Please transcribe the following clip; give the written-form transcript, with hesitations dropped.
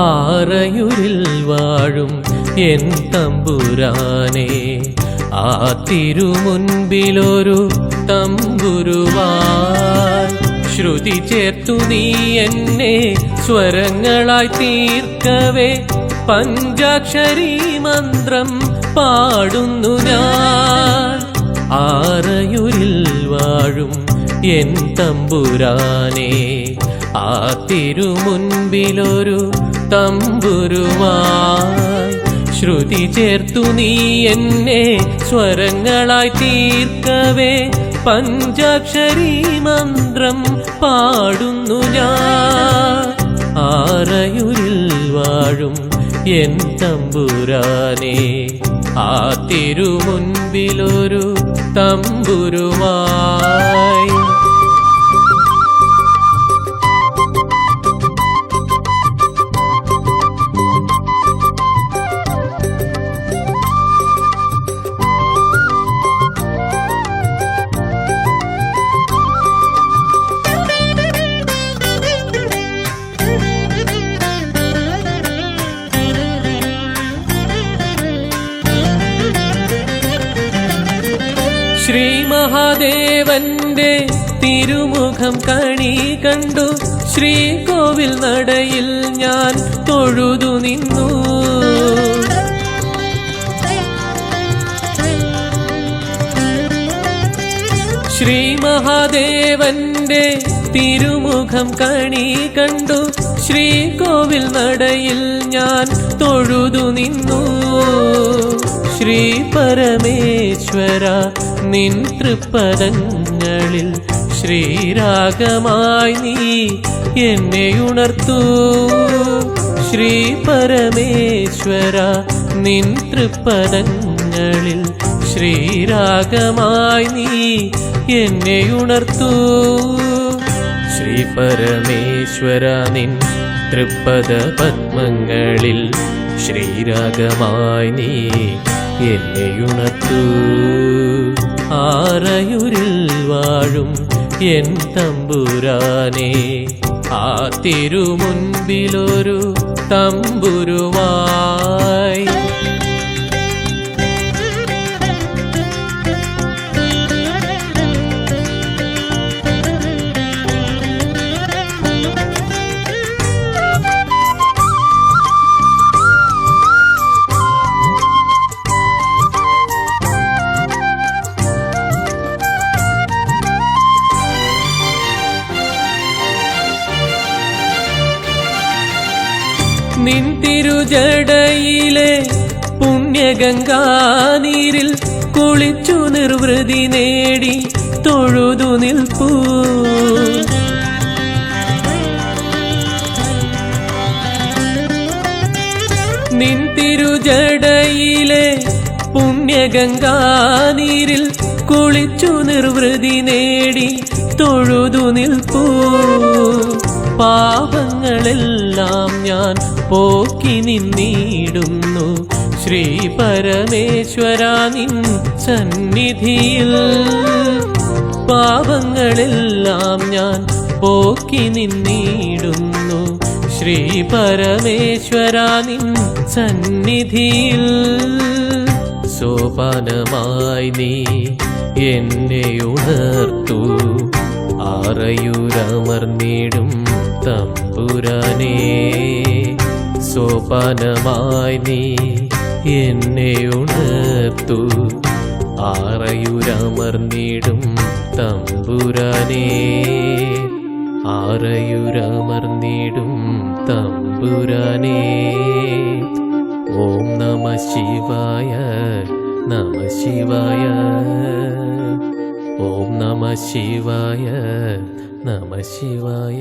ആറയൂരിൽ വാഴും എൻ തമ്പുരാനെ, ആ തിരുമുൻപിലൊരു തമ്പുരുവാൻ ശ്രുതി ചേർത്തു നീ എന്നെ സ്വരങ്ങളായി തീർക്കവേ, പഞ്ചാക്ഷരി മന്ത്രം പാടുന്നു ഞാൻ. ആറയൂരിൽ വാഴും എൻ തമ്പുരാനെ, ആ തിരുമുൻപിലൊരു തമ്പുരുവായി ശ്രുതി ചേർത്തു നീ എന്നെ സ്വരങ്ങളായി തീർക്കവേ, പഞ്ചാക്ഷരി മന്ത്രം പാടുന്നു ഞാൻ. ആറയൂരിൽ വാഴും എൻ തമ്പുരാനെ, ആ തിരുമുൻപിലൊരു തമ്പുരുവായി. ശ്രീ മഹാദേവന്റെ തിരുമുഖം കണി കണ്ടു, ശ്രീകോവിൽ നടയിൽ ഞാൻ തൊഴുതു നിന്നു. ശ്രീ മഹാദേവന്റെ തിരുമുഖം കണി കണ്ടു, ശ്രീകോവിൽ നടയിൽ ഞാൻ തൊഴുതു നിന്നു. ശ്രീ പരമേശ്വര നിൻ തൃപ്പദങ്ങളിൽ ശ്രീരാഗമായി നീ എന്നെ ഉണർത്തൂ. ശ്രീ പരമേശ്വര നിൻ തൃപ്പദങ്ങളിൽ ശ്രീരാഗമായി നീ എന്നെ ഉണർത്തൂ. ശ്രീ പരമേശ്വര നിൻ തൃപ്പദ പത്മങ്ങളിൽ ശ്രീരാഗമായി നീ എന്നെ ഉണർത്തൂ. ആറയൂരിൽ വാഴും എൻ തമ്പുരാനെ, ആ തിരുമുൻപിലൊരു തമ്പുരുവായി. നിൻ തിരുജടയിലെ പുണ്യഗംഗാനീരിൽ കുളിച്ചു നിർവൃതി നേടി തൊഴുതു നിൽപ്പൂ. നിൻ തിരുജടയിലെ പുണ്യഗംഗാനീരിൽ കുളിച്ചു നിർവൃതി നേടി തൊഴുതു നിൽപ്പൂ. പാപങ്ങളെല്ലാം ഞാൻ പോക്കി നിന്നിടുന്നു ശ്രീ പരമേശ്വര നിൻ സന്നിധിയിൽ. പാപങ്ങളെല്ലാം ഞാൻ പോക്കി നിന്നിടുന്നു ശ്രീ പരമേശ്വര നിൻ സന്നിധിയിൽ. സോപാനമായി നീ എന്നെ ഉണർത്തൂ, ആറയൂരമർന്നിടും തമ്പുരാനെ. സോപാനമായി നീ എന്നെ ഉണർത്തൂ, ആറയൂരമർന്നിടും തമ്പുരാനെ. ആറയൂരമർന്നിടും തമ്പുരാനെ. ഓം നമ ശിവായ, നമ ശിവായ. ഓം നമ ശിവായ, നമ ശിവായ.